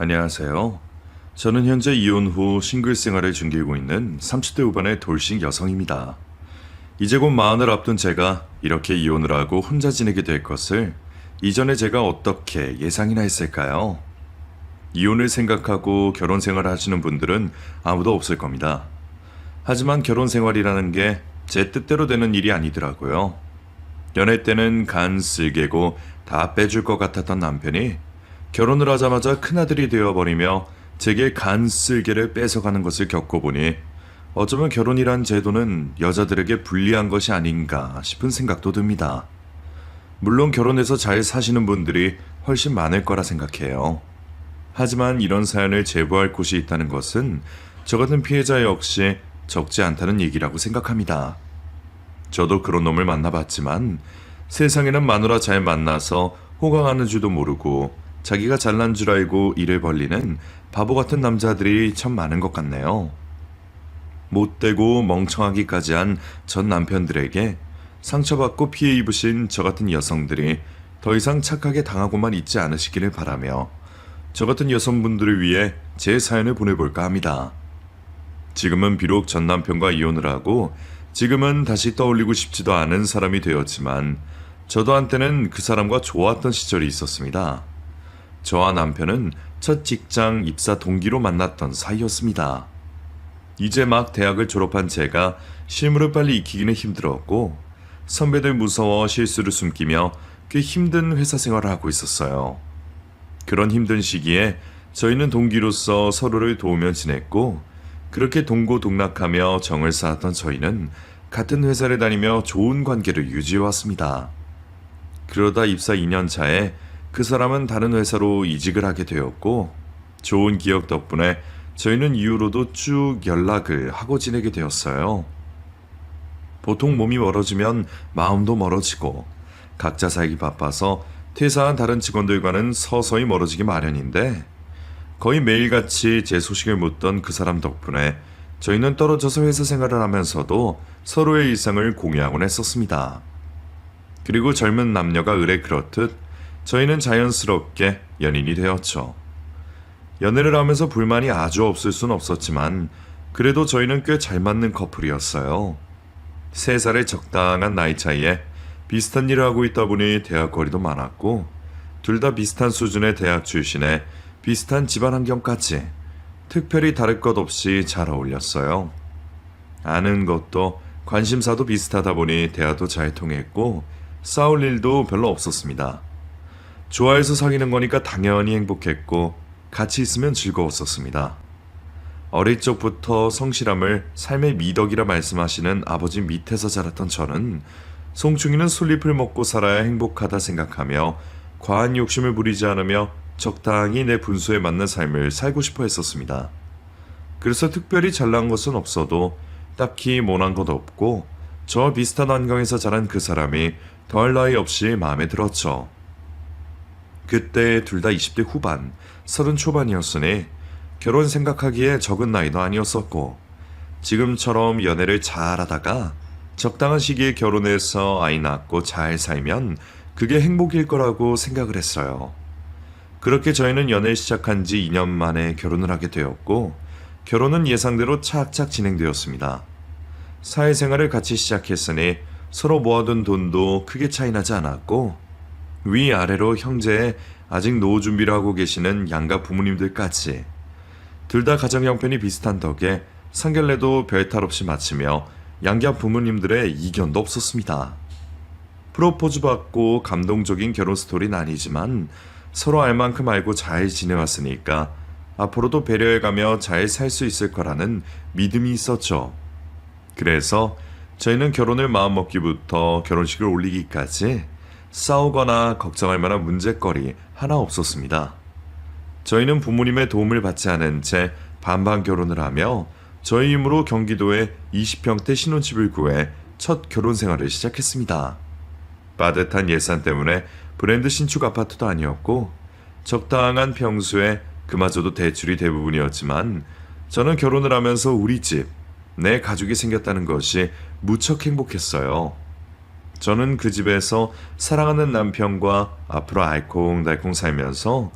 안녕하세요. 저는 현재 이혼 후 싱글 생활을 즐기고 있는 30대 후반의 돌싱 여성입니다. 이제 곧 마흔을 앞둔 제가 이렇게 이혼을 하고 혼자 지내게 될 것을 이전에 제가 어떻게 예상이나 했을까요? 이혼을 생각하고 결혼 생활을 하시는 분들은 아무도 없을 겁니다. 하지만 결혼 생활이라는 게 제 뜻대로 되는 일이 아니더라고요. 연애 때는 간 쓸개고 다 빼줄 것 같았던 남편이 결혼을 하자마자 큰아들이 되어버리며 제게 간 쓸개를 뺏어가는 것을 겪어보니 어쩌면 결혼이란 제도는 여자들에게 불리한 것이 아닌가 싶은 생각도 듭니다. 물론 결혼해서 잘 사시는 분들이 훨씬 많을 거라 생각해요. 하지만 이런 사연을 제보할 곳이 있다는 것은 저 같은 피해자 역시 적지 않다는 얘기라고 생각합니다. 저도 그런 놈을 만나봤지만 세상에는 마누라 잘 만나서 호강하는 줄도 모르고 자기가 잘난 줄 알고 일을 벌리는 바보 같은 남자들이 참 많은 것 같네요. 못되고 멍청하기까지 한 전 남편들에게 상처받고 피해 입으신 저 같은 여성들이 더 이상 착하게 당하고만 있지 않으시기를 바라며 저 같은 여성분들을 위해 제 사연을 보내볼까 합니다. 지금은 비록 전 남편과 이혼을 하고 지금은 다시 떠올리고 싶지도 않은 사람이 되었지만 저도 한때는 그 사람과 좋았던 시절이 있었습니다. 저와 남편은 첫 직장 입사 동기로 만났던 사이였습니다. 이제 막 대학을 졸업한 제가 실무를 빨리 익히기는 힘들었고 선배들 무서워 실수를 숨기며 꽤 힘든 회사 생활을 하고 있었어요. 그런 힘든 시기에 저희는 동기로서 서로를 도우며 지냈고 그렇게 동고동락하며 정을 쌓았던 저희는 같은 회사를 다니며 좋은 관계를 유지해왔습니다. 그러다 입사 2년 차에 그 사람은 다른 회사로 이직을 하게 되었고 좋은 기억 덕분에 저희는 이후로도 쭉 연락을 하고 지내게 되었어요. 보통 몸이 멀어지면 마음도 멀어지고 각자 살기 바빠서 퇴사한 다른 직원들과는 서서히 멀어지기 마련인데 거의 매일같이 제 소식을 묻던 그 사람 덕분에 저희는 떨어져서 회사 생활을 하면서도 서로의 일상을 공유하곤 했었습니다. 그리고 젊은 남녀가 을에 그렇듯 저희는 자연스럽게 연인이 되었죠. 연애를 하면서 불만이 아주 없을 순 없었지만 그래도 저희는 꽤 잘 맞는 커플이었어요. 3살의 적당한 나이 차이에 비슷한 일을 하고 있다 보니 대학 거리도 많았고 둘 다 비슷한 수준의 대학 출신에 비슷한 집안 환경까지 특별히 다를 것 없이 잘 어울렸어요. 아는 것도 관심사도 비슷하다 보니 대화도 잘 통했고 싸울 일도 별로 없었습니다. 좋아해서 사귀는 거니까 당연히 행복했고 같이 있으면 즐거웠었습니다. 어릴 적부터 성실함을 삶의 미덕이라 말씀하시는 아버지 밑에서 자랐던 저는 송충이는 솔잎을 먹고 살아야 행복하다 생각하며 과한 욕심을 부리지 않으며 적당히 내 분수에 맞는 삶을 살고 싶어 했었습니다. 그래서 특별히 잘난 것은 없어도 딱히 못난 것 없고 저와 비슷한 환경에서 자란 그 사람이 더할 나위 없이 마음에 들었죠. 그때 둘 다 20대 후반, 30 초반이었으니 결혼 생각하기에 적은 나이도 아니었었고 지금처럼 연애를 잘 하다가 적당한 시기에 결혼해서 아이 낳고 잘 살면 그게 행복일 거라고 생각을 했어요. 그렇게 저희는 연애를 시작한 지 2년 만에 결혼을 하게 되었고 결혼은 예상대로 착착 진행되었습니다. 사회생활을 같이 시작했으니 서로 모아둔 돈도 크게 차이나지 않았고 위아래로 형제에 아직 노후 준비를 하고 계시는 양가 부모님들까지 둘 다 가정 형편이 비슷한 덕에 상견례도 별탈 없이 마치며 양가 부모님들의 이견도 없었습니다. 프로포즈 받고 감동적인 결혼 스토리는 아니지만 서로 알 만큼 알고 잘 지내왔으니까 앞으로도 배려해가며 잘 살 수 있을 거라는 믿음이 있었죠. 그래서 저희는 결혼을 마음먹기부터 결혼식을 올리기까지 싸우거나 걱정할 만한 문제거리 하나 없었습니다. 저희는 부모님의 도움을 받지 않은 채 반반 결혼을 하며 저희 힘으로 경기도에 20평대 신혼집을 구해 첫 결혼 생활을 시작했습니다. 빠듯한 예산 때문에 브랜드 신축 아파트도 아니었고 적당한 평수에 그마저도 대출이 대부분이었지만 저는 결혼을 하면서 우리 집, 내 가족이 생겼다는 것이 무척 행복했어요. 저는 그 집에서 사랑하는 남편과 앞으로 알콩달콩 살면서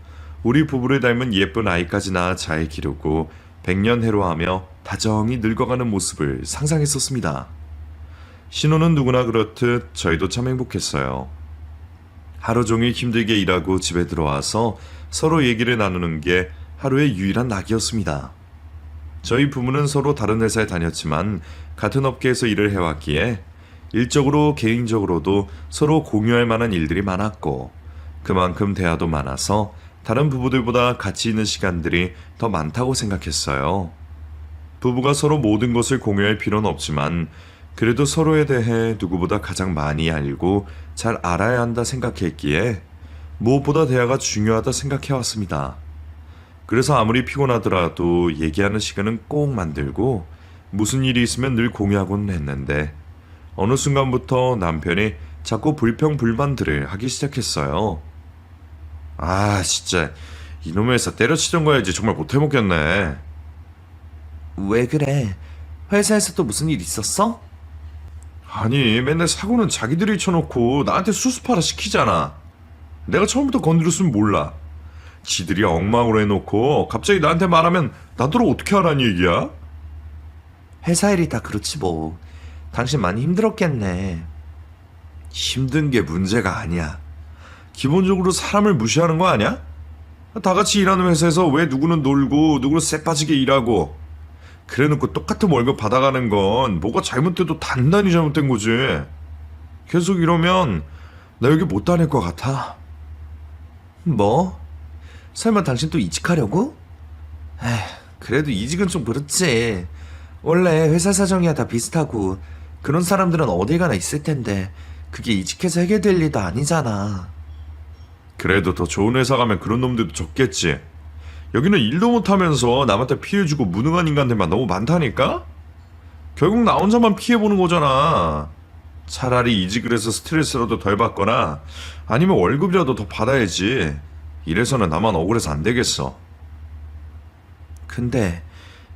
우리 부부를 닮은 예쁜 아이까지 낳아 잘 기르고 백년해로하며 다정히 늙어가는 모습을 상상했었습니다. 신혼은 누구나 그렇듯 저희도 참 행복했어요. 하루 종일 힘들게 일하고 집에 들어와서 서로 얘기를 나누는 게 하루의 유일한 낙이었습니다. 저희 부부는 서로 다른 회사에 다녔지만 같은 업계에서 일을 해왔기에 일적으로 개인적으로도 서로 공유할 만한 일들이 많았고 그만큼 대화도 많아서 다른 부부들보다 같이 있는 시간들이 더 많다고 생각했어요. 부부가 서로 모든 것을 공유할 필요는 없지만 그래도 서로에 대해 누구보다 가장 많이 알고 잘 알아야 한다 생각했기에 무엇보다 대화가 중요하다 생각해왔습니다. 그래서 아무리 피곤하더라도 얘기하는 시간은 꼭 만들고 무슨 일이 있으면 늘 공유하곤 했는데 어느 순간부터 남편이 자꾸 불평불만들을 하기 시작했어요. 아 진짜 이놈의 회사 때려치던 거야지 정말 못해먹겠네. 왜 그래? 회사에서 또 무슨 일 있었어? 아니 맨날 사고는 자기들이 쳐놓고 나한테 수습하라 시키잖아. 내가 처음부터 건드렸으면 몰라. 지들이 엉망으로 해놓고 갑자기 나한테 말하면 나더러 어떻게 하라는 얘기야? 회사 일이 다 그렇지 뭐. 당신 많이 힘들었겠네. 힘든 게 문제가 아니야. 기본적으로 사람을 무시하는 거 아니야? 다 같이 일하는 회사에서 왜 누구는 놀고 누구는 쎄빠지게 일하고 그래놓고 똑같은 월급 받아가는 건 뭐가 잘못돼도 단단히 잘못된 거지. 계속 이러면 나 여기 못 다닐 것 같아. 뭐? 설마 당신 또 이직하려고? 에휴, 그래도 이직은 좀 그렇지. 원래 회사 사정이야 다 비슷하고 그런 사람들은 어딜 가나 있을 텐데 그게 이직해서 해결될 일도 아니잖아. 그래도 더 좋은 회사 가면 그런 놈들도 적겠지. 여기는 일도 못하면서 남한테 피해주고 무능한 인간들만 너무 많다니까? 결국 나 혼자만 피해보는 거잖아. 차라리 이직을 해서 스트레스라도 덜 받거나 아니면 월급이라도 더 받아야지. 이래서는 나만 억울해서 안 되겠어. 근데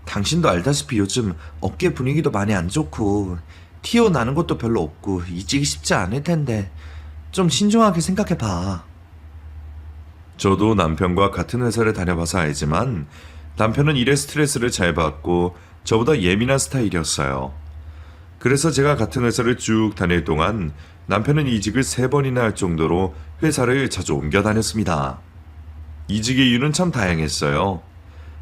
당신도 알다시피 요즘 업계 분위기도 많이 안 좋고 티오 나는 것도 별로 없고 이직이 쉽지 않을 텐데 좀 신중하게 생각해봐. 저도 남편과 같은 회사를 다녀봐서 알지만 남편은 일에 스트레스를 잘 받고 저보다 예민한 스타일이었어요. 그래서 제가 같은 회사를 쭉 다닐 동안 남편은 이직을 3번이나 할 정도로 회사를 자주 옮겨 다녔습니다. 이직의 이유는 참 다양했어요.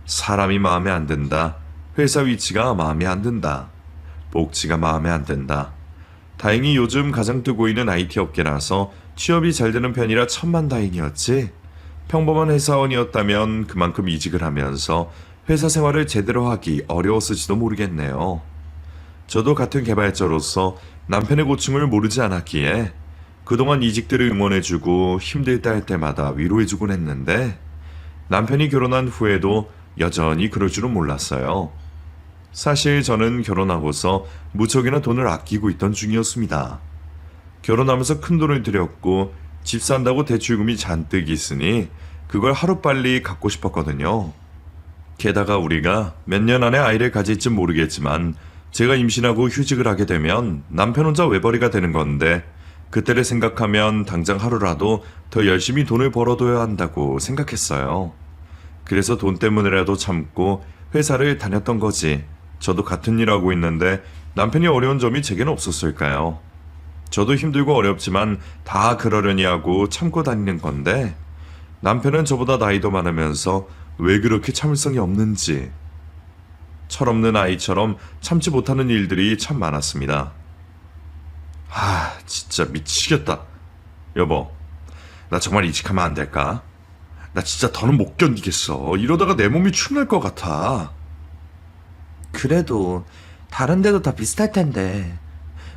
사람이 마음에 안 든다. 회사 위치가 마음에 안 든다. 복지가 마음에 안 든다. 다행히 요즘 가장 뜨고 있는 IT 업계라서 취업이 잘 되는 편이라 천만다행이었지. 평범한 회사원이었다면 그만큼 이직을 하면서 회사 생활을 제대로 하기 어려웠을지도 모르겠네요. 저도 같은 개발자로서 남편의 고충을 모르지 않았기에 그동안 이직들을 응원해주고 힘들다 할 때마다 위로해주곤 했는데 남편이 결혼한 후에도 여전히 그럴 줄은 몰랐어요. 사실 저는 결혼하고서 무척이나 돈을 아끼고 있던 중이었습니다. 결혼하면서 큰 돈을 들였고 집 산다고 대출금이 잔뜩 있으니 그걸 하루빨리 갚고 싶었거든요. 게다가 우리가 몇 년 안에 아이를 가질진 모르겠지만 제가 임신하고 휴직을 하게 되면 남편 혼자 외벌이가 되는 건데 그때를 생각하면 당장 하루라도 더 열심히 돈을 벌어둬야 한다고 생각했어요. 그래서 돈 때문에라도 참고 회사를 다녔던 거지. 저도 같은 일 하고 있는데 남편이 어려운 점이 제게는 없었을까요? 저도 힘들고 어렵지만 다 그러려니 하고 참고 다니는 건데 남편은 저보다 나이도 많으면서 왜 그렇게 참을성이 없는지 철없는 아이처럼 참지 못하는 일들이 참 많았습니다. 진짜 미치겠다. 여보, 나 정말 이직하면 안 될까? 나 진짜 더는 못 견디겠어. 이러다가 내 몸이 축날 것 같아. 그래도 다른 데도 다 비슷할 텐데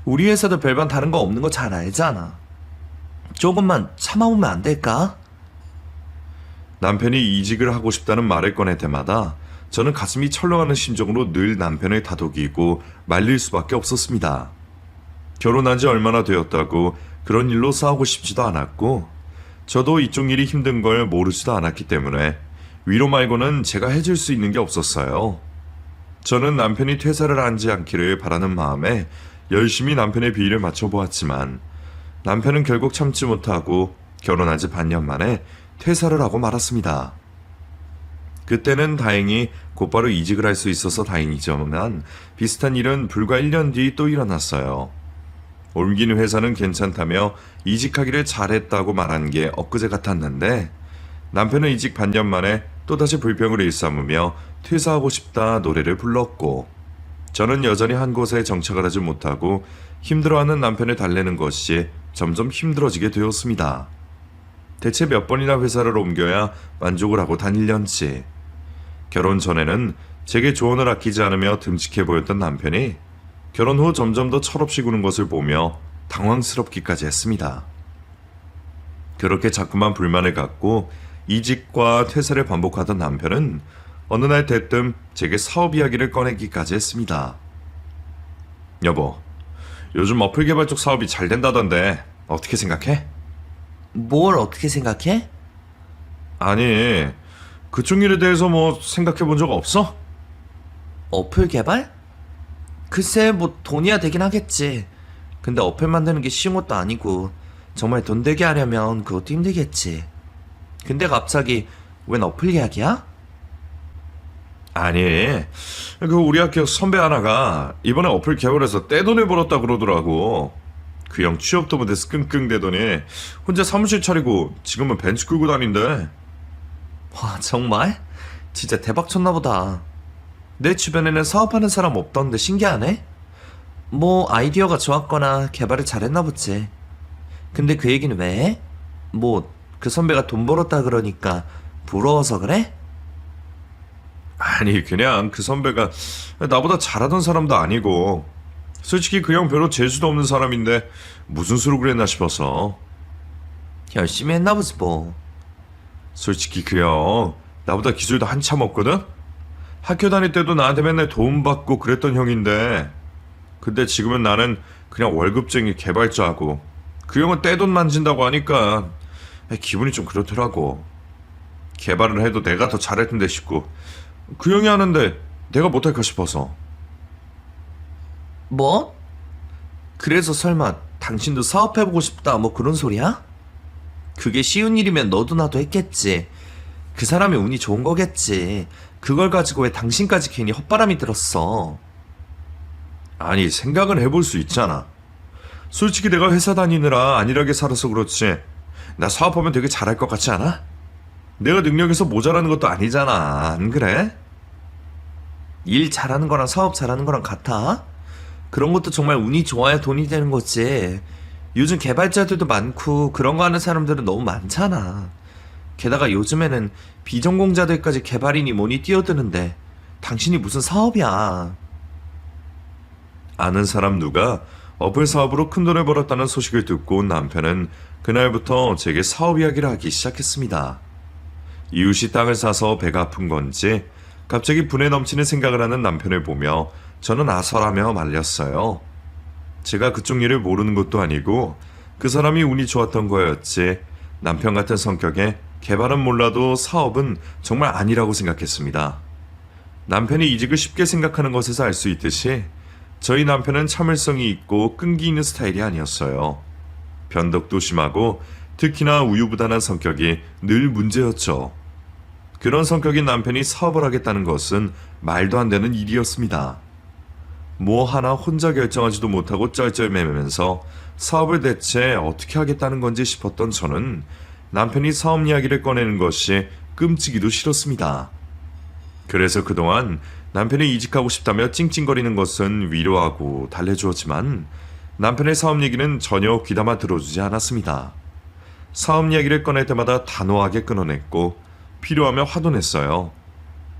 우리 회사도 별반 다른 거 없는 거 잘 알잖아. 조금만 참아보면 안 될까? 남편이 이직을 하고 싶다는 말을 꺼낼 때마다 저는 가슴이 철렁하는 심정으로 늘 남편을 다독이고 말릴 수밖에 없었습니다. 결혼한 지 얼마나 되었다고 그런 일로 싸우고 싶지도 않았고 저도 이쪽 일이 힘든 걸 모르지도 않았기 때문에 위로 말고는 제가 해줄 수 있는 게 없었어요. 저는 남편이 퇴사를 하지 않기를 바라는 마음에 열심히 남편의 비위를 맞춰보았지만 남편은 결국 참지 못하고 결혼한 지 반년 만에 퇴사를 하고 말았습니다. 그때는 다행히 곧바로 이직을 할 수 있어서 다행이지만 비슷한 일은 불과 1년 뒤 또 일어났어요. 옮긴 회사는 괜찮다며 이직하기를 잘했다고 말한 게 엊그제 같았는데 남편은 이직 반년 만에 또다시 불평을 일삼으며 퇴사하고 싶다 노래를 불렀고 저는 여전히 한 곳에 정착을 하지 못하고 힘들어하는 남편을 달래는 것이 점점 힘들어지게 되었습니다. 대체 몇 번이나 회사를 옮겨야 만족을 하고 다닐련지. 결혼 전에는 제게 조언을 아끼지 않으며 듬직해 보였던 남편이 결혼 후 점점 더 철없이 구는 것을 보며 당황스럽기까지 했습니다. 그렇게 자꾸만 불만을 갖고 이직과 퇴사를 반복하던 남편은 어느 날 대뜸 제게 사업 이야기를 꺼내기까지 했습니다. 여보, 요즘 어플 개발 쪽 사업이 잘 된다던데 어떻게 생각해? 뭘 어떻게 생각해? 아니, 그쪽 일에 대해서 뭐 생각해 본 적 없어? 어플 개발? 글쎄 뭐 돈이야 되긴 하겠지. 근데 어플 만드는 게 쉬운 것도 아니고 정말 돈 되게 하려면 그것도 힘들겠지. 근데 갑자기 웬 어플 이야기야? 아니, 그 우리 학교 선배 하나가 이번에 어플 개발해서 떼돈을 벌었다 그러더라고. 그 형 취업도 못해서 끙끙대더니 혼자 사무실 차리고 지금은 벤츠 끌고 다닌대. 와 정말? 진짜 대박 쳤나 보다. 내 주변에는 사업하는 사람 없던데 신기하네? 뭐 아이디어가 좋았거나 개발을 잘했나 보지. 근데 그 얘기는 왜 해? 뭐 그 선배가 돈 벌었다 그러니까 부러워서 그래? 아니, 그냥 그 선배가 나보다 잘하던 사람도 아니고 솔직히 그 형 별로 재수도 없는 사람인데 무슨 수로 그랬나 싶어서. 열심히 했나 보지 뭐. 솔직히 그 형 나보다 기술도 한참 없거든? 학교 다닐 때도 나한테 맨날 도움받고 그랬던 형인데 근데 지금은 나는 그냥 월급쟁이 개발자고 그 형은 떼돈 만진다고 하니까 기분이 좀 그렇더라고. 개발을 해도 내가 더 잘할 텐데 싶고 그 형이 하는데 내가 못할까 싶어서. 뭐? 그래서 설마 당신도 사업해보고 싶다 뭐 그런 소리야? 그게 쉬운 일이면 너도 나도 했겠지. 그 사람이 운이 좋은 거겠지. 그걸 가지고 왜 당신까지 괜히 헛바람이 들었어. 아니, 생각은 해볼 수 있잖아. 솔직히 내가 회사 다니느라 안일하게 살아서 그렇지 나 사업하면 되게 잘할 것 같지 않아? 내가 능력에서 모자라는 것도 아니잖아, 안 그래? 일 잘하는 거랑 사업 잘하는 거랑 같아? 그런 것도 정말 운이 좋아야 돈이 되는 거지. 요즘 개발자들도 많고 그런 거 하는 사람들은 너무 많잖아. 게다가 요즘에는 비전공자들까지 개발이니 뭐니 뛰어드는데 당신이 무슨 사업이야. 아는 사람 누가 어플 사업으로 큰 돈을 벌었다는 소식을 듣고 온 남편은 그날부터 제게 사업 이야기를 하기 시작했습니다. 이웃이 땅을 사서 배가 아픈 건지 갑자기 분에 넘치는 생각을 하는 남편을 보며 저는 아설하며 말렸어요. 제가 그쪽 일을 모르는 것도 아니고 그 사람이 운이 좋았던 거였지 남편 같은 성격에 개발은 몰라도 사업은 정말 아니라고 생각했습니다. 남편이 이직을 쉽게 생각하는 것에서 알 수 있듯이 저희 남편은 참을성이 있고 끈기 있는 스타일이 아니었어요. 변덕도 심하고 특히나 우유부단한 성격이 늘 문제였죠. 그런 성격인 남편이 사업을 하겠다는 것은 말도 안 되는 일이었습니다. 뭐 하나 혼자 결정하지도 못하고 쩔쩔매면서 사업을 대체 어떻게 하겠다는 건지 싶었던 저는 남편이 사업 이야기를 꺼내는 것이 끔찍이도 싫었습니다. 그래서 그동안 남편이 이직하고 싶다며 찡찡거리는 것은 위로하고 달래주었지만 남편의 사업 얘기는 전혀 귀담아 들어주지 않았습니다. 사업 이야기를 꺼낼 때마다 단호하게 끊어냈고 필요하면 화도 냈어요.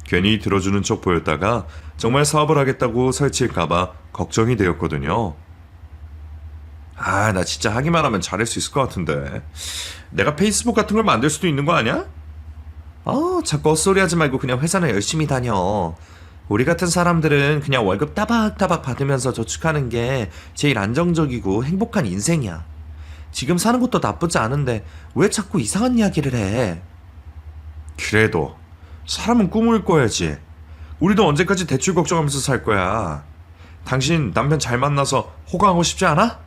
괜히 들어주는 척 보였다가 정말 사업을 하겠다고 설치할까봐 걱정이 되었거든요. 아, 나 진짜 하기만 하면 잘할 수 있을 것 같은데. 내가 페이스북 같은 걸 만들 수도 있는 거 아니야? 자꾸 헛소리 하지 말고 그냥 회사나 열심히 다녀. 우리 같은 사람들은 그냥 월급 따박따박 받으면서 저축하는 게 제일 안정적이고 행복한 인생이야. 지금 사는 것도 나쁘지 않은데 왜 자꾸 이상한 이야기를 해? 그래도 사람은 꿈을 꿔야지. 우리도 언제까지 대출 걱정하면서 살 거야. 당신 남편 잘 만나서 호강하고 싶지 않아?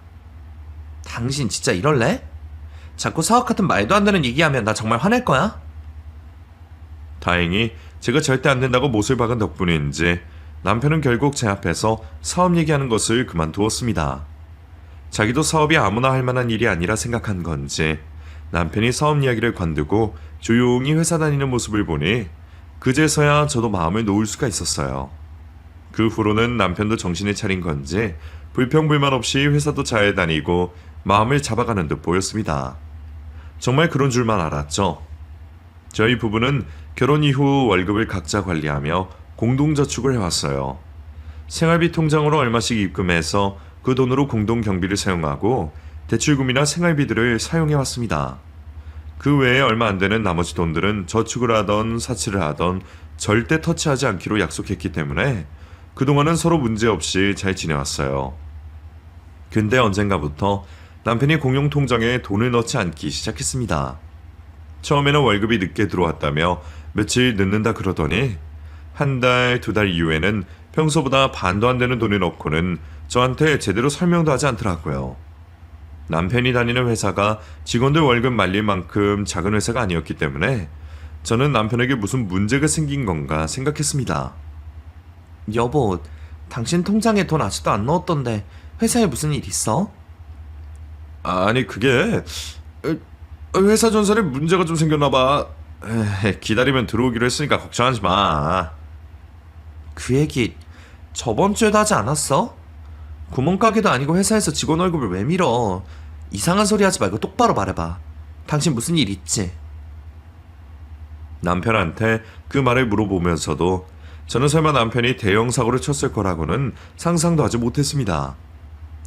당신 진짜 이럴래? 자꾸 사업 같은 말도 안 되는 얘기하면 나 정말 화낼 거야? 다행히 제가 절대 안 된다고 못을 박은 덕분인지 남편은 결국 제 앞에서 사업 얘기하는 것을 그만두었습니다. 자기도 사업이 아무나 할 만한 일이 아니라 생각한 건지 남편이 사업 이야기를 관두고 조용히 회사 다니는 모습을 보니 그제서야 저도 마음을 놓을 수가 있었어요. 그 후로는 남편도 정신을 차린 건지 불평불만 없이 회사도 잘 다니고 마음을 잡아가는 듯 보였습니다. 정말 그런 줄만 알았죠. 저희 부부는 결혼 이후 월급을 각자 관리하며 공동저축을 해왔어요. 생활비 통장으로 얼마씩 입금해서 그 돈으로 공동경비를 사용하고 대출금이나 생활비들을 사용해왔습니다. 그 외에 얼마 안 되는 나머지 돈들은 저축을 하던 사치를 하던 절대 터치하지 않기로 약속했기 때문에 그동안은 서로 문제없이 잘 지내왔어요. 근데 언젠가부터 남편이 공용통장에 돈을 넣지 않기 시작했습니다. 처음에는 월급이 늦게 들어왔다며 며칠 늦는다 그러더니 한 달, 두 달 이후에는 평소보다 반도 안 되는 돈을 넣고는 저한테 제대로 설명도 하지 않더라고요. 남편이 다니는 회사가 직원들 월급 말릴 만큼 작은 회사가 아니었기 때문에 저는 남편에게 무슨 문제가 생긴 건가 생각했습니다. 여보, 당신 통장에 돈 아직도 안 넣었던데 회사에 무슨 일 있어? 아니 그게 회사 전선에 문제가 좀 생겼나 봐. 기다리면 들어오기로 했으니까 걱정하지 마. 그 얘기 저번 주에도 하지 않았어? 구멍가게도 아니고 회사에서 직원 월급을 왜 밀어? 이상한 소리 하지 말고 똑바로 말해봐. 당신 무슨 일 있지? 남편한테 그 말을 물어보면서도 저는 설마 남편이 대형 사고를 쳤을 거라고는 상상도 하지 못했습니다.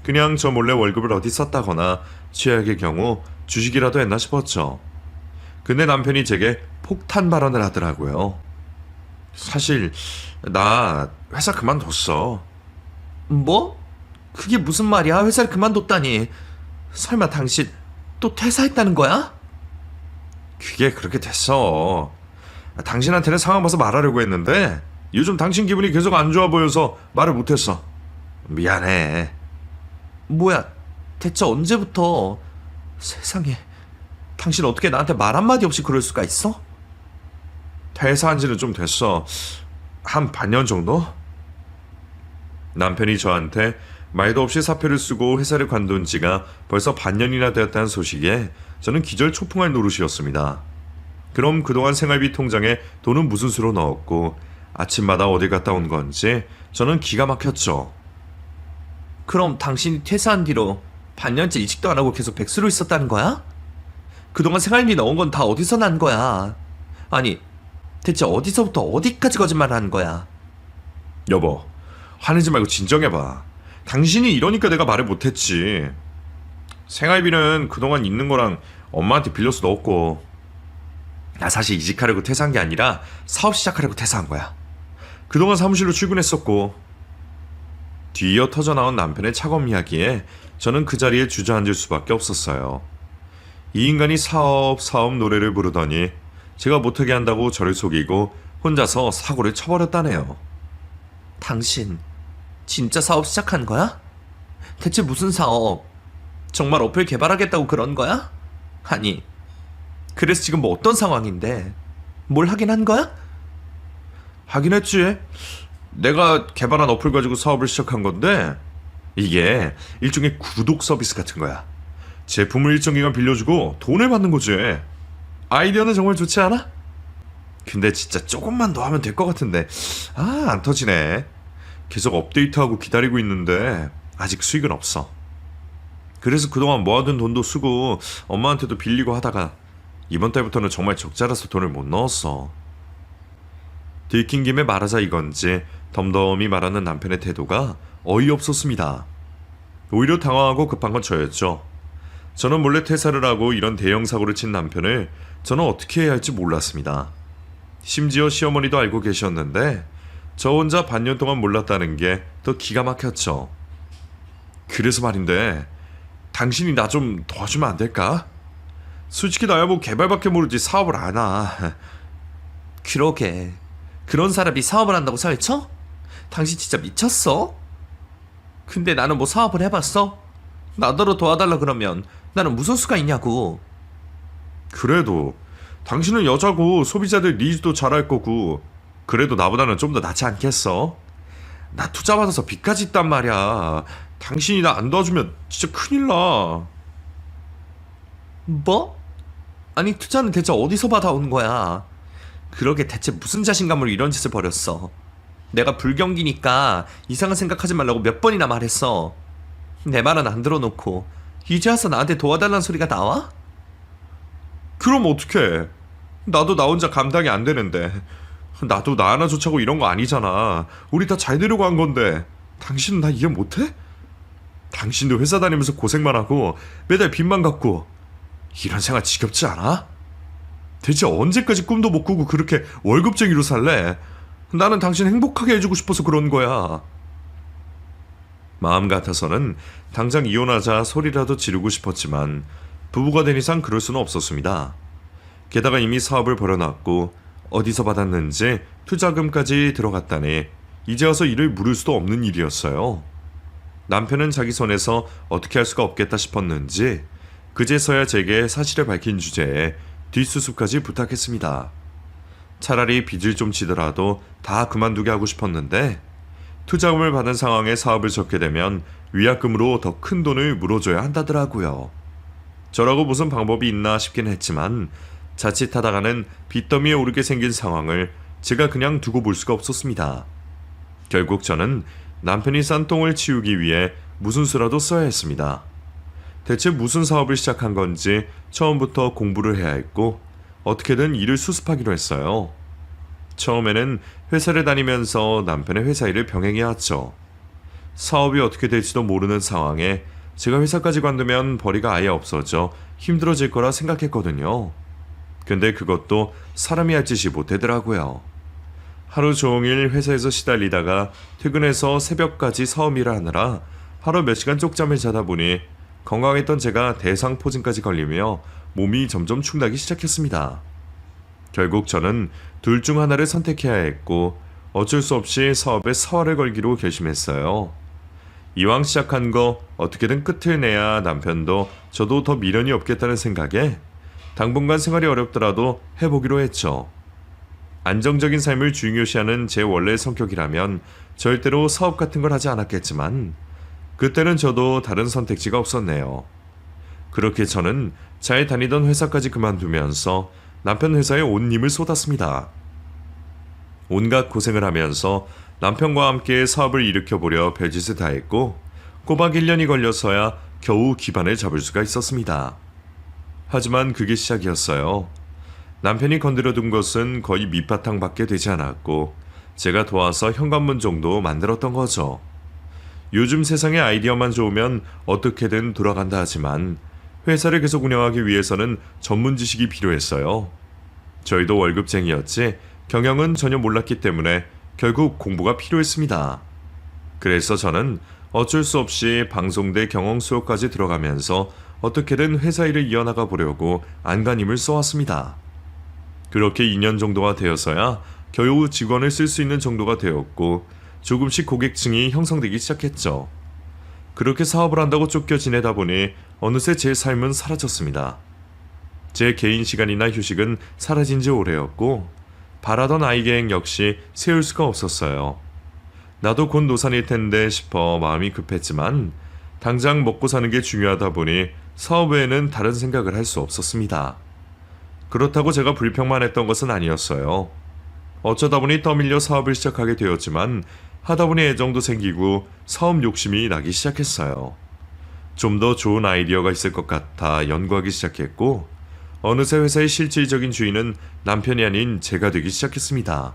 그냥 저 몰래 월급을 어디 썼다거나 최악의 경우 주식이라도 했나 싶었죠. 근데 남편이 제게 폭탄 발언을 하더라고요. 사실 나 회사 그만뒀어. 뭐? 그게 무슨 말이야? 회사를 그만뒀다니. 설마 당신 또 퇴사했다는 거야? 그게 그렇게 됐어. 당신한테는 상황 봐서 말하려고 했는데 요즘 당신 기분이 계속 안 좋아 보여서 말을 못했어. 미안해. 뭐야, 대체 언제부터? 세상에, 당신 어떻게 나한테 말 한마디 없이 그럴 수가 있어? 퇴사한 지는 좀 됐어. 한 반년 정도? 남편이 저한테 말도 없이 사표를 쓰고 회사를 관둔 지가 벌써 반년이나 되었다는 소식에 저는 기절초풍할 노릇이었습니다. 그럼 그동안 생활비 통장에 돈은 무슨 수로 넣었고 아침마다 어디 갔다 온 건지 저는 기가 막혔죠. 그럼 당신이 퇴사한 뒤로 반년째 이직도 안 하고 계속 백수로 있었다는 거야? 그동안 생활비 넣은 건 다 어디서 난 거야? 아니, 대체 어디서부터 어디까지 거짓말을 하는 거야? 여보, 화내지 말고 진정해봐. 당신이 이러니까 내가 말을 못했지. 생활비는 그동안 있는 거랑 엄마한테 빌려서 넣었고 나 사실 이직하려고 퇴사한 게 아니라 사업 시작하려고 퇴사한 거야. 그동안 사무실로 출근했었고. 뒤이어 터져나온 남편의 착업 이야기에 저는 그 자리에 주저앉을 수밖에 없었어요. 이 인간이 사업 노래를 부르더니 제가 못하게 한다고 저를 속이고 혼자서 사고를 쳐버렸다네요. 당신 진짜 사업 시작한 거야? 대체 무슨 사업? 정말 어플 개발하겠다고 그런 거야? 아니, 그래서 지금 뭐 어떤 상황인데? 뭘 하긴 한 거야? 하긴 했지. 내가 개발한 어플 가지고 사업을 시작한 건데 이게 일종의 구독 서비스 같은 거야. 제품을 일정 기간 빌려주고 돈을 받는 거지. 아이디어는 정말 좋지 않아? 근데 진짜 조금만 더 하면 될 것 같은데 안 터지네. 계속 업데이트하고 기다리고 있는데 아직 수익은 없어. 그래서 그동안 모아둔 돈도 쓰고 엄마한테도 빌리고 하다가 이번 달부터는 정말 적자라서 돈을 못 넣었어. 들킨 김에 말하자 이건지 덤덤히 말하는 남편의 태도가 어이없었습니다. 오히려 당황하고 급한 건 저였죠. 저는 몰래 퇴사를 하고 이런 대형 사고를 친 남편을 저는 어떻게 해야 할지 몰랐습니다. 심지어 시어머니도 알고 계셨는데 저 혼자 반년 동안 몰랐다는 게 더 기가 막혔죠. 그래서 말인데 당신이 나 좀 도와주면 안 될까? 솔직히 나야 뭐 개발밖에 모르지 사업을 안 하. 그러게, 그런 사람이 사업을 한다고 설쳐? 당신 진짜 미쳤어? 근데 나는 뭐 사업을 해봤어? 나더러 도와달라 그러면 나는 무슨 수가 있냐고. 그래도 당신은 여자고 소비자들 니즈도 잘 알 거고 그래도 나보다는 좀 더 낫지 않겠어? 나 투자 받아서 빚까지 있단 말이야. 당신이 나 안 도와주면 진짜 큰일 나. 뭐? 아니 투자는 대체 어디서 받아오는 거야? 그러게 대체 무슨 자신감으로 이런 짓을 벌였어? 내가 불경기니까 이상한 생각하지 말라고 몇 번이나 말했어. 내 말은 안 들어놓고 이제 와서 나한테 도와달라는 소리가 나와? 그럼 어떡해? 나도 나 혼자 감당이 안 되는데. 나도 나 하나 좋자고 이런 거 아니잖아. 우리 다 잘 되려고 한 건데 당신은 나 이해 못해? 당신도 회사 다니면서 고생만 하고 매달 빚만 갚고 이런 생활 지겹지 않아? 대체 언제까지 꿈도 못 꾸고 그렇게 월급쟁이로 살래? 나는 당신 행복하게 해주고 싶어서 그런 거야. 마음 같아서는 당장 이혼하자 소리라도 지르고 싶었지만 부부가 된 이상 그럴 수는 없었습니다. 게다가 이미 사업을 벌여놨고 어디서 받았는지 투자금까지 들어갔다니 이제 와서 이를 물을 수도 없는 일이었어요. 남편은 자기 손에서 어떻게 할 수가 없겠다 싶었는지 그제서야 제게 사실을 밝힌 주제에 뒷수습까지 부탁했습니다. 차라리 빚을 좀 지더라도 다 그만두게 하고 싶었는데 투자금을 받은 상황에 사업을 접게 되면 위약금으로 더 큰 돈을 물어줘야 한다더라고요. 저라고 무슨 방법이 있나 싶긴 했지만 자칫하다가는 빚더미에 오르게 생긴 상황을 제가 그냥 두고 볼 수가 없었습니다. 결국 저는 남편이 싼 똥을 치우기 위해 무슨 수라도 써야 했습니다. 대체 무슨 사업을 시작한 건지 처음부터 공부를 해야 했고 어떻게든 일을 수습하기로 했어요. 처음에는 회사를 다니면서 남편의 회사 일을 병행해왔죠. 사업이 어떻게 될지도 모르는 상황에 제가 회사까지 관두면 벌이가 아예 없어져 힘들어질 거라 생각했거든요. 근데 그것도 사람이 할 짓이 못되더라고요. 하루 종일 회사에서 시달리다가 퇴근해서 새벽까지 사업 일을 하느라 하루 몇 시간 쪽잠을 자다 보니 건강했던 제가 대상포진까지 걸리며 몸이 점점 축나기 시작했습니다. 결국 저는 둘 중 하나를 선택해야 했고 어쩔 수 없이 사업에 사활을 걸기로 결심했어요. 이왕 시작한 거 어떻게든 끝을 내야 남편도 저도 더 미련이 없겠다는 생각에 당분간 생활이 어렵더라도 해보기로 했죠. 안정적인 삶을 중요시하는 제 원래 성격이라면 절대로 사업 같은 걸 하지 않았겠지만 그때는 저도 다른 선택지가 없었네요. 그렇게 저는 잘 다니던 회사까지 그만두면서 남편 회사에 온 힘을 쏟았습니다. 온갖 고생을 하면서 남편과 함께 사업을 일으켜보려 별짓을 다 했고 꼬박 1년이 걸려서야 겨우 기반을 잡을 수가 있었습니다. 하지만 그게 시작이었어요. 남편이 건드려둔 것은 거의 밑바탕밖에 되지 않았고 제가 도와서 현관문 정도 만들었던 거죠. 요즘 세상에 아이디어만 좋으면 어떻게든 돌아간다 하지만 회사를 계속 운영하기 위해서는 전문 지식이 필요했어요. 저희도 월급쟁이였지 경영은 전혀 몰랐기 때문에 결국 공부가 필요했습니다. 그래서 저는 어쩔 수 없이 방송대 경영 수업까지 들어가면서 어떻게든 회사 일을 이어나가 보려고 안간힘을 써왔습니다. 그렇게 2년 정도가 되어서야 겨우 직원을 쓸 수 있는 정도가 되었고 조금씩 고객층이 형성되기 시작했죠. 그렇게 사업을 한다고 쫓겨 지내다 보니 어느새 제 삶은 사라졌습니다. 제 개인 시간이나 휴식은 사라진 지 오래였고 바라던 아이 계획 역시 세울 수가 없었어요. 나도 곧 노산일 텐데 싶어 마음이 급했지만 당장 먹고 사는 게 중요하다 보니 사업 외에는 다른 생각을 할 수 없었습니다. 그렇다고 제가 불평만 했던 것은 아니었어요. 어쩌다 보니 떠밀려 사업을 시작하게 되었지만 하다 보니 애정도 생기고 사업 욕심이 나기 시작했어요. 좀 더 좋은 아이디어가 있을 것 같아 연구하기 시작했고 어느새 회사의 실질적인 주인은 남편이 아닌 제가 되기 시작했습니다.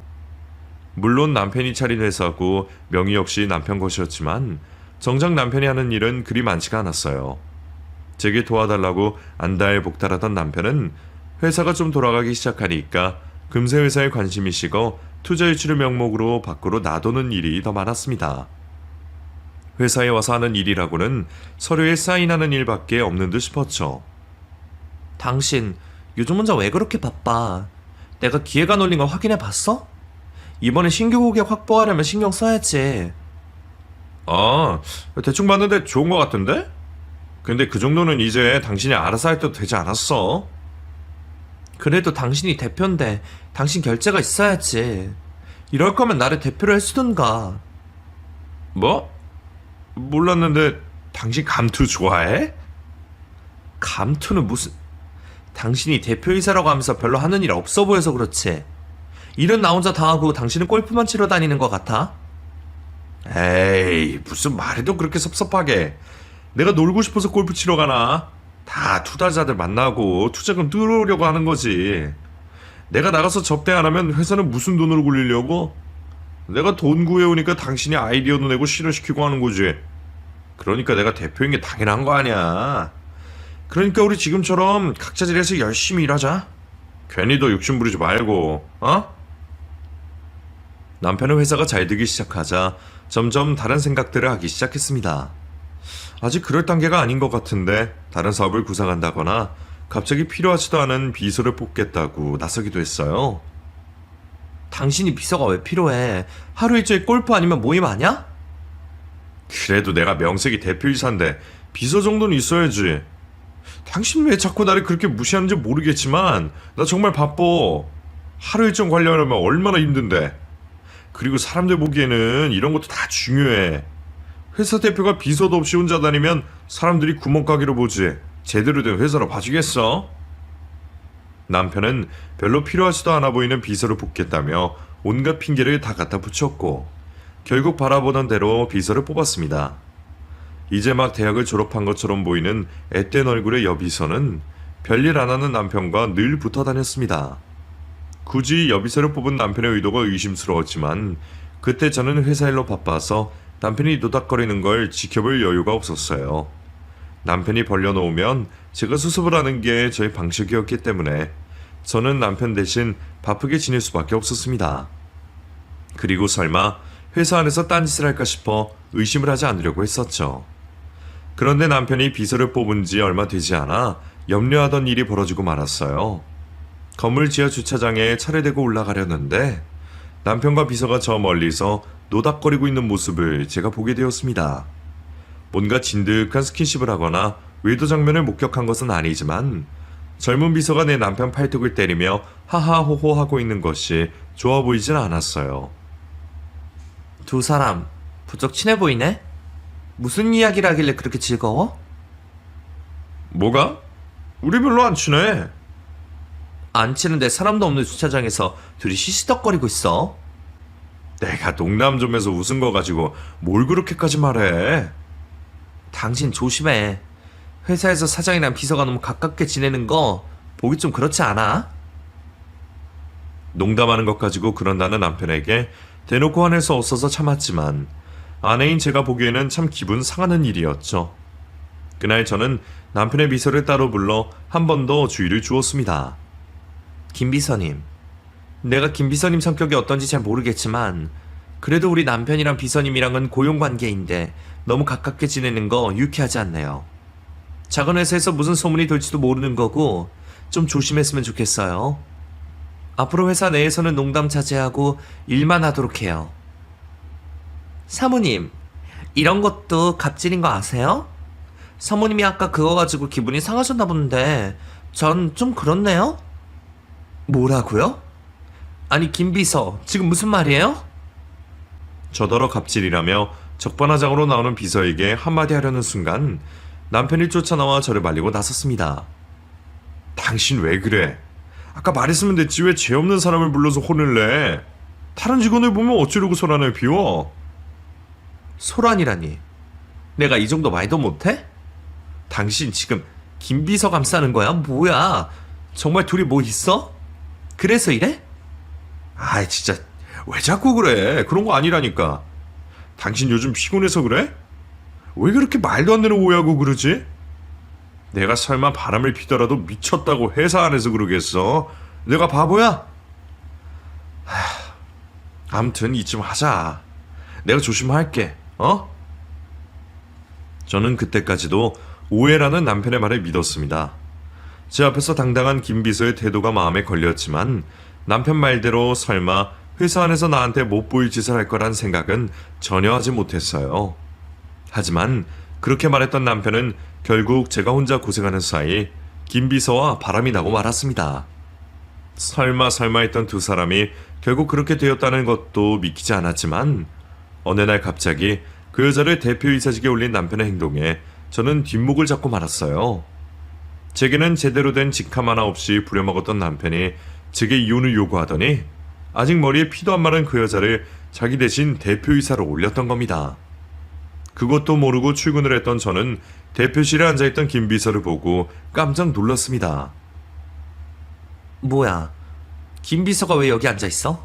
물론 남편이 차린 회사고 명의 역시 남편 것이었지만 정작 남편이 하는 일은 그리 많지가 않았어요. 제게 도와달라고 안달복달하던 남편은 회사가 좀 돌아가기 시작하니까 금세 회사에 관심이 식어 투자 유치를 명목으로 밖으로 놔두는 일이 더 많았습니다. 회사에 와서 하는 일이라고는 서류에 사인하는 일밖에 없는 듯 싶었죠. 당신 요즘 혼자 왜 그렇게 바빠? 내가 기획안 올린 거 확인해 봤어? 이번에 신규 고객 확보하려면 신경 써야지. 아, 대충 봤는데 좋은 거 같은데? 근데 그 정도는 이제 당신이 알아서 할 때도 되지 않았어? 그래도 당신이 대표인데 당신 결제가 있어야지. 이럴 거면 나를 대표로 해주든가. 뭐? 몰랐는데 당신 감투 좋아해? 감투는 무슨... 당신이 대표이사라고 하면서 별로 하는 일 없어 보여서 그렇지. 일은 나 혼자 다 하고 당신은 골프만 치러 다니는 것 같아? 에이, 무슨 말해도 그렇게 섭섭하게. 내가 놀고 싶어서 골프 치러 가나? 다 투자자들 만나고 투자금 뚫으려고 하는 거지. 내가 나가서 접대 안 하면 회사는 무슨 돈으로 굴리려고? 내가 돈 구해오니까 당신이 아이디어도 내고 실현시키고 하는 거지. 그러니까 내가 대표인 게 당연한 거 아니야. 그러니까 우리 지금처럼 각자 자리에서 열심히 일하자. 괜히 더 욕심 부리지 말고, 어? 남편은 회사가 잘 되기 시작하자 점점 다른 생각들을 하기 시작했습니다. 아직 그럴 단계가 아닌 것 같은데 다른 사업을 구상한다거나 갑자기 필요하지도 않은 비서를 뽑겠다고 나서기도 했어요. 당신이 비서가 왜 필요해? 하루 일주일 골프 아니면 모임 아냐? 그래도 내가 명색이 대표이사인데 비서 정도는 있어야지. 당신 왜 자꾸 나를 그렇게 무시하는지 모르겠지만 나 정말 바빠. 하루 일정 관리하려면 얼마나 힘든데. 그리고 사람들 보기에는 이런 것도 다 중요해. 회사 대표가 비서도 없이 혼자 다니면 사람들이 구멍가게로 보지 제대로 된 회사로 봐주겠어? 남편은 별로 필요하지도 않아 보이는 비서를 뽑겠다며 온갖 핑계를 다 갖다 붙였고 결국 바라보던 대로 비서를 뽑았습니다. 이제 막 대학을 졸업한 것처럼 보이는 앳된 얼굴의 여비서는 별일 안 하는 남편과 늘 붙어 다녔습니다. 굳이 여비서를 뽑은 남편의 의도가 의심스러웠지만 그때 저는 회사 일로 바빠서 남편이 노닥거리는 걸 지켜볼 여유가 없었어요. 남편이 벌려놓으면 제가 수습을 하는 게 저의 방식이었기 때문에 저는 남편 대신 바쁘게 지낼 수밖에 없었습니다. 그리고 설마 회사 안에서 딴짓을 할까 싶어 의심을 하지 않으려고 했었죠. 그런데 남편이 비서를 뽑은 지 얼마 되지 않아 염려하던 일이 벌어지고 말았어요. 건물 지하 주차장에 차를 대고 올라가려는데 남편과 비서가 저 멀리서 노닥거리고 있는 모습을 제가 보게 되었습니다. 뭔가 진득한 스킨십을 하거나 외도 장면을 목격한 것은 아니지만 젊은 비서가 내 남편 팔뚝을 때리며 하하호호 하고 있는 것이 좋아 보이진 않았어요. 두 사람 부쩍 친해 보이네? 무슨 이야기를 하길래 그렇게 즐거워? 뭐가? 우리 별로 안 친해. 안 치는데 사람도 없는 주차장에서 둘이 시시덕거리고 있어. 내가 농담 좀 해서 웃은 거 가지고 뭘 그렇게까지 말해. 당신 조심해. 회사에서 사장이랑 비서가 너무 가깝게 지내는 거 보기 좀 그렇지 않아? 농담하는 것 가지고 그런다는 남편에게 대놓고 화낼 수 없어서 참았지만 아내인 제가 보기에는 참 기분 상하는 일이었죠. 그날 저는 남편의 비서를 따로 불러 한 번 더 주의를 주었습니다. 김 비서님, 내가 김 비서님 성격이 어떤지 잘 모르겠지만 그래도 우리 남편이랑 비서님이랑은 고용관계인데 너무 가깝게 지내는 거 유쾌하지 않네요. 작은 회사에서 무슨 소문이 돌지도 모르는 거고 좀 조심했으면 좋겠어요. 앞으로 회사 내에서는 농담 자제하고 일만 하도록 해요. 사모님, 이런 것도 갑질인 거 아세요? 사모님이 아까 그거 가지고 기분이 상하셨나 본데 전 좀 그렇네요? 뭐라고요? 아니 김 비서, 지금 무슨 말이에요? 저더러 갑질이라며 적반하장으로 나오는 비서에게 한마디 하려는 순간 남편이 쫓아나와 저를 말리고 나섰습니다. 당신 왜 그래? 아까 말했으면 됐지 왜 죄 없는 사람을 불러서 혼을 내? 다른 직원을 보면 어쩌려고 소란을 피워? 소란이라니. 내가 이 정도 말도 못해? 당신 지금 김 비서 감싸는 거야? 뭐야? 정말 둘이 뭐 있어? 그래서 이래? 아이 진짜 왜 자꾸 그래? 그런 거 아니라니까. 당신 요즘 피곤해서 그래? 왜 그렇게 말도 안 되는 오해하고 그러지? 내가 설마 바람을 피더라도 미쳤다고 회사 안에서 그러겠어? 내가 바보야? 아무튼 이쯤 하자. 내가 조심할게. 어? 저는 그때까지도 오해라는 남편의 말을 믿었습니다. 제 앞에서 당당한 김 비서의 태도가 마음에 걸렸지만 남편 말대로 설마 회사 안에서 나한테 못 보일 짓을 할 거란 생각은 전혀 하지 못했어요. 하지만 그렇게 말했던 남편은 결국 제가 혼자 고생하는 사이 김 비서와 바람이 나고 말았습니다. 설마 했던 두 사람이 결국 그렇게 되었다는 것도 믿기지 않았지만 어느 날 갑자기 그 여자를 대표이사직에 올린 남편의 행동에 저는 뒷목을 잡고 말았어요. 제게는 제대로 된 직함 하나 없이 부려먹었던 남편이 제게 이혼을 요구하더니 아직 머리에 피도 안 마른 그 여자를 자기 대신 대표이사로 올렸던 겁니다. 그것도 모르고 출근을 했던 저는 대표실에 앉아있던 김 비서를 보고 깜짝 놀랐습니다. 뭐야, 김 비서가 왜 여기 앉아있어?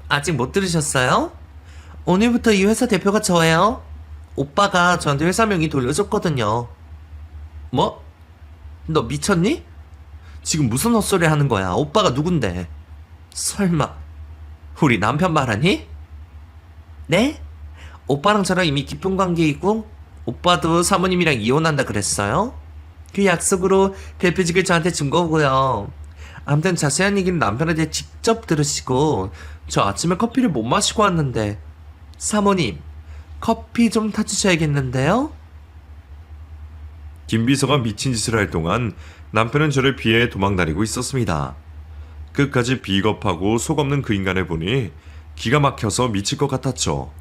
아직 못 들으셨어요? 오늘부터 이 회사 대표가 저예요. 오빠가 저한테 회사 명의 돌려줬거든요. 뭐? 너 미쳤니? 지금 무슨 헛소리 하는 거야? 오빠가 누군데? 설마 우리 남편 말하니? 네? 오빠랑 저랑 이미 깊은 관계이고 오빠도 사모님이랑 이혼한다 그랬어요? 그 약속으로 대표직을 저한테 준 거고요. 아무튼 자세한 얘기는 남편한테 직접 들으시고 저 아침에 커피를 못 마시고 왔는데 사모님 커피 좀 타주셔야겠는데요? 김 비서가 미친 짓을 할 동안 남편은 저를 피해 도망다니고 있었습니다. 끝까지 비겁하고 속없는 그 인간을 보니 기가 막혀서 미칠 것 같았죠.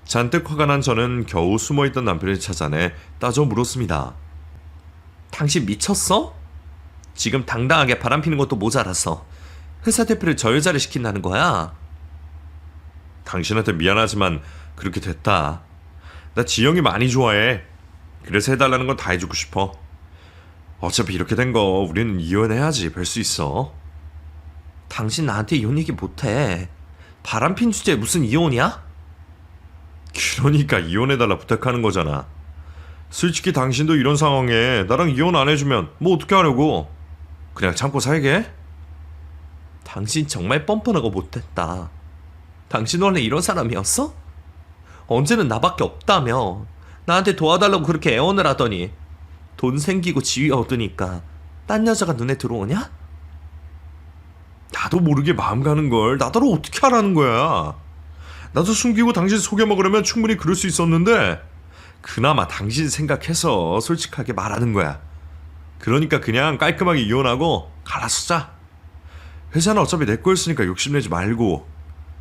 잔뜩 화가 난 저는 겨우 숨어있던 남편을 찾아내 따져 물었습니다. 당신 미쳤어? 지금 당당하게 바람피는 것도 모자라서 회사 대표를 저 여자를 시킨다는 거야? 당신한테 미안하지만 그렇게 됐다. 나 지영이 많이 좋아해. 그래서 해달라는 건 다 해주고 싶어. 어차피 이렇게 된 거 우리는 이혼해야지 별 수 있어. 당신 나한테 이혼 얘기 못해. 바람핀 주제에 무슨 이혼이야? 그러니까 이혼해달라 부탁하는 거잖아. 솔직히 당신도 이런 상황에 나랑 이혼 안 해주면 뭐 어떻게 하려고. 그냥 참고 살게. 당신 정말 뻔뻔하고 못됐다. 당신 원래 이런 사람이었어? 언제는 나밖에 없다며. 나한테 도와달라고 그렇게 애원을 하더니 돈 생기고 지위 얻으니까 딴 여자가 눈에 들어오냐? 나도 모르게 마음 가는 걸 나더러 어떻게 하라는 거야. 나도 숨기고 당신 속여먹으려면 충분히 그럴 수 있었는데 그나마 당신 생각해서 솔직하게 말하는 거야. 그러니까 그냥 깔끔하게 이혼하고 갈아서자. 회사는 어차피 내 거였으니까 욕심내지 말고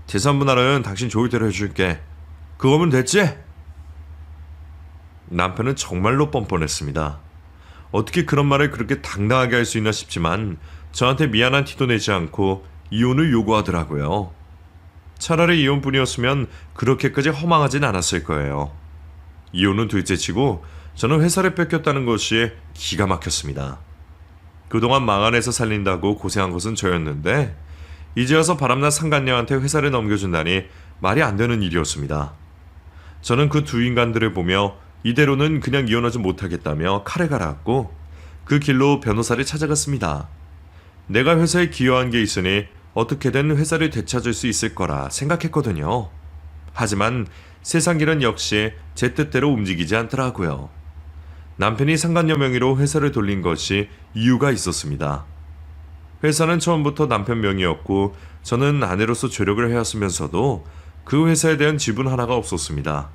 재산 분할은 당신 좋을 대로 해줄게. 그거면 됐지? 남편은 정말로 뻔뻔했습니다. 어떻게 그런 말을 그렇게 당당하게 할 수 있나 싶지만 저한테 미안한 티도 내지 않고 이혼을 요구하더라고요. 차라리 이혼뿐이었으면 그렇게까지 허망하진 않았을 거예요. 이혼은 둘째치고 저는 회사를 뺏겼다는 것이 기가 막혔습니다. 그동안 망안에서 살린다고 고생한 것은 저였는데 이제 와서 바람난 상간녀한테 회사를 넘겨준다니 말이 안 되는 일이었습니다. 저는 그 두 인간들을 보며 이대로는 그냥 이혼하지 못하겠다며 칼을 갈았고 그 길로 변호사를 찾아갔습니다. 내가 회사에 기여한 게 있으니 어떻게든 회사를 되찾을 수 있을 거라 생각했거든요. 하지만 세상 일은 역시 제 뜻대로 움직이지 않더라고요. 남편이 상간녀 명의로 회사를 돌린 것이 이유가 있었습니다. 회사는 처음부터 남편 명의였고 저는 아내로서 조력을 해왔으면서도 그 회사에 대한 지분 하나가 없었습니다.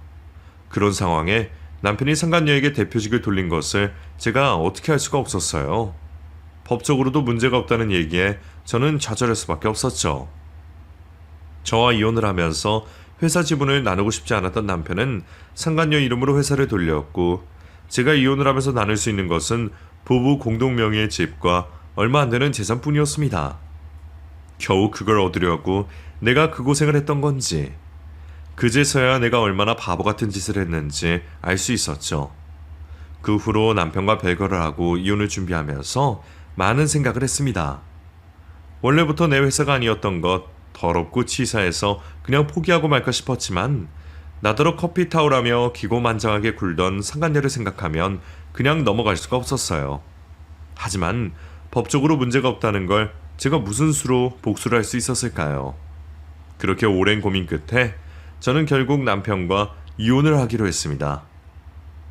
그런 상황에 남편이 상간녀에게 대표직을 돌린 것을 제가 어떻게 할 수가 없었어요. 법적으로도 문제가 없다는 얘기에 저는 좌절할 수밖에 없었죠. 저와 이혼을 하면서 회사 지분을 나누고 싶지 않았던 남편은 상간녀 이름으로 회사를 돌렸고 제가 이혼을 하면서 나눌 수 있는 것은 부부 공동 명의의 집과 얼마 안 되는 재산뿐이었습니다. 겨우 그걸 얻으려고 내가 그 고생을 했던 건지 그제서야 내가 얼마나 바보 같은 짓을 했는지 알 수 있었죠. 그 후로 남편과 별거를 하고 이혼을 준비하면서 많은 생각을 했습니다. 원래부터 내 회사가 아니었던 것 더럽고 치사해서 그냥 포기하고 말까 싶었지만 나더러 커피 타오라며 기고만장하게 굴던 상간녀를 생각하면 그냥 넘어갈 수가 없었어요. 하지만 법적으로 문제가 없다는 걸 제가 무슨 수로 복수를 할 수 있었을까요? 그렇게 오랜 고민 끝에 저는 결국 남편과 이혼을 하기로 했습니다.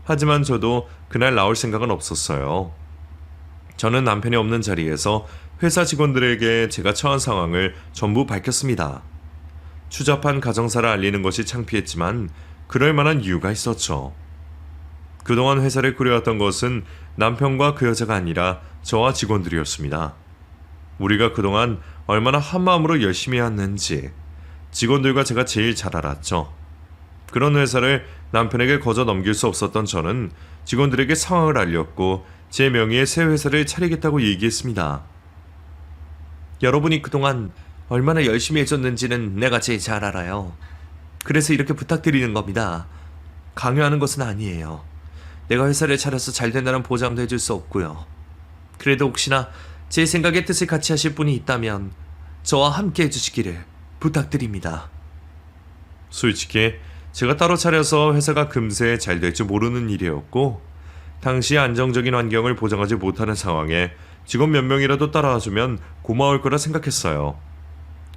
하지만 저도 그날 나올 생각은 없었어요. 저는 남편이 없는 자리에서 회사 직원들에게 제가 처한 상황을 전부 밝혔습니다. 추잡한 가정사를 알리는 것이 창피했지만 그럴 만한 이유가 있었죠. 그동안 회사를 꾸려왔던 것은 남편과 그 여자가 아니라 저와 직원들이었습니다. 우리가 그동안 얼마나 한마음으로 열심히 했는지 직원들과 제가 제일 잘 알았죠. 그런 회사를 남편에게 거저 넘길 수 없었던 저는 직원들에게 상황을 알렸고 제 명의의 새 회사를 차리겠다고 얘기했습니다. 여러분이 그동안 얼마나 열심히 해줬는지는 내가 제일 잘 알아요. 그래서 이렇게 부탁드리는 겁니다. 강요하는 것은 아니에요. 내가 회사를 차려서 잘 된다는 보장도 해줄 수 없고요. 그래도 혹시나 제 생각의 뜻을 같이 하실 분이 있다면 저와 함께 해주시기를 부탁드립니다. 솔직히 제가 따로 차려서 회사가 금세 잘 될지 모르는 일이었고 당시 안정적인 환경을 보장하지 못하는 상황에 직원 몇 명이라도 따라와주면 고마울 거라 생각했어요.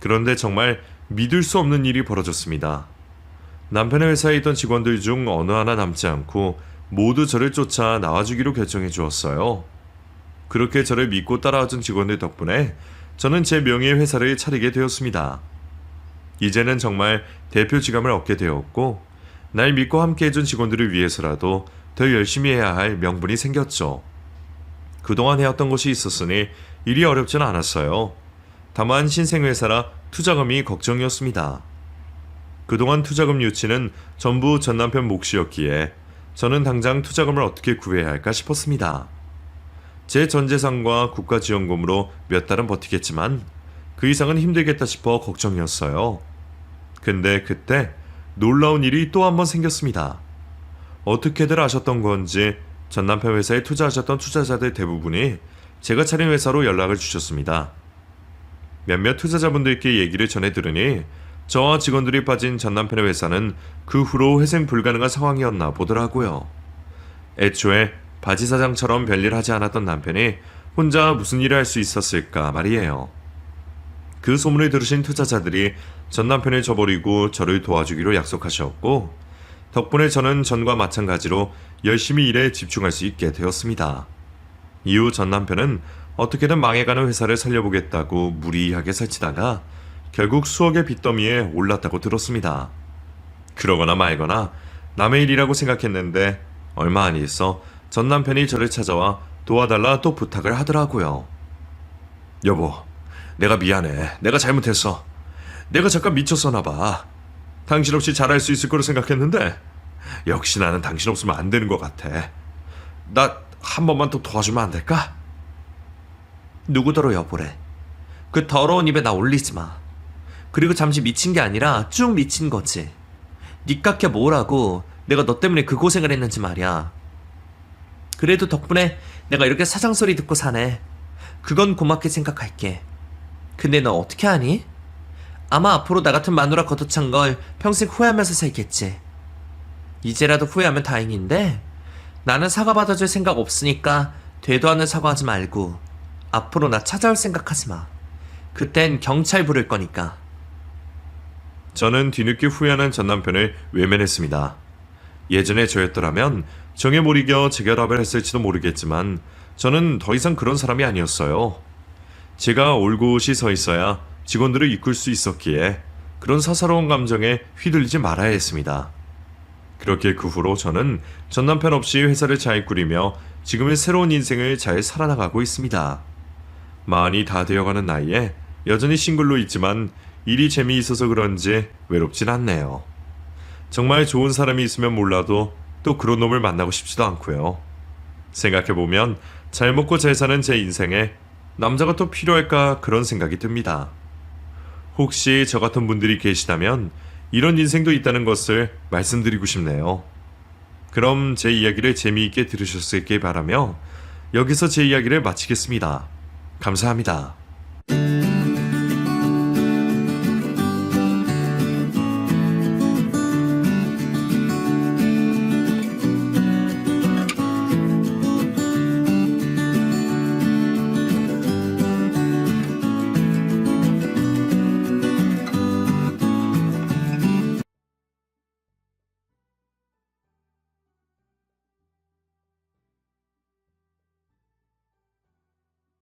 그런데 정말 믿을 수 없는 일이 벌어졌습니다. 남편의 회사에 있던 직원들 중 어느 하나 남지 않고 모두 저를 쫓아 나와주기로 결정해 주었어요. 그렇게 저를 믿고 따라와준 직원들 덕분에 저는 제 명의의 회사를 차리게 되었습니다. 이제는 정말 대표 지감을 얻게 되었고 날 믿고 함께 해준 직원들을 위해서라도 더 열심히 해야 할 명분이 생겼죠. 그동안 해왔던 것이 있었으니 일이 어렵진 않았어요. 다만 신생회사라 투자금이 걱정이었습니다. 그동안 투자금 유치는 전부 전 남편 몫이었기에 저는 당장 투자금을 어떻게 구해야 할까 싶었습니다. 제 전 재산과 국가지원금으로 몇 달은 버티겠지만 그 이상은 힘들겠다 싶어 걱정이었어요. 근데 그때 놀라운 일이 또 한 번 생겼습니다. 어떻게들 아셨던 건지 전 남편 회사에 투자하셨던 투자자들 대부분이 제가 차린 회사로 연락을 주셨습니다. 몇몇 투자자분들께 얘기를 전해 들으니 저와 직원들이 빠진 전 남편의 회사는 그 후로 회생 불가능한 상황이었나 보더라고요. 애초에 바지 사장처럼 별일 하지 않았던 남편이 혼자 무슨 일을 할 수 있었을까 말이에요. 그 소문을 들으신 투자자들이 전 남편을 저버리고 저를 도와주기로 약속하셨고 덕분에 저는 전과 마찬가지로 열심히 일에 집중할 수 있게 되었습니다. 이후 전 남편은 어떻게든 망해가는 회사를 살려보겠다고 무리하게 설치다가 결국 수억의 빚더미에 올랐다고 들었습니다. 그러거나 말거나 남의 일이라고 생각했는데 얼마 안 있어 전 남편이 저를 찾아와 도와달라 또 부탁을 하더라고요. 여보, 내가 미안해. 내가 잘못했어. 내가 잠깐 미쳤었나 봐. 당신 없이 잘할 수 있을 거로 생각했는데 역시 나는 당신 없으면 안 되는 것 같아. 나 한 번만 또 도와주면 안 될까? 누구더러 여보래. 그 더러운 입에 나 올리지 마. 그리고 잠시 미친 게 아니라 쭉 미친 거지. 니깎게 뭐라고 내가 너 때문에 그 고생을 했는지 말이야. 그래도 덕분에 내가 이렇게 사장 소리 듣고 사네. 그건 고맙게 생각할게. 근데 너 어떻게 하니? 아마 앞으로 나 같은 마누라 걷어찬 걸 평생 후회하면서 살겠지. 이제라도 후회하면 다행인데 나는 사과받아줄 생각 없으니까 되도 않는 사과하지 말고 앞으로 나 찾아올 생각하지 마. 그땐 경찰 부를 거니까. 저는 뒤늦게 후회하는 전 남편을 외면했습니다. 예전에 저였더라면 정에 못 이겨 재결합을 했을지도 모르겠지만 저는 더 이상 그런 사람이 아니었어요. 제가 올곧이 서 있어야 직원들을 이끌 수 있었기에 그런 사사로운 감정에 휘둘리지 말아야 했습니다. 그렇게 그 후로 저는 전 남편 없이 회사를 잘 꾸리며 지금의 새로운 인생을 잘 살아나가고 있습니다. 마흔이 다 되어가는 나이에 여전히 싱글로 있지만 일이 재미있어서 그런지 외롭진 않네요. 정말 좋은 사람이 있으면 몰라도 또 그런 놈을 만나고 싶지도 않고요. 생각해보면 잘 먹고 잘 사는 제 인생에 남자가 또 필요할까 그런 생각이 듭니다. 혹시 저 같은 분들이 계시다면 이런 인생도 있다는 것을 말씀드리고 싶네요. 그럼 제 이야기를 재미있게 들으셨길 바라며 여기서 제 이야기를 마치겠습니다. 감사합니다.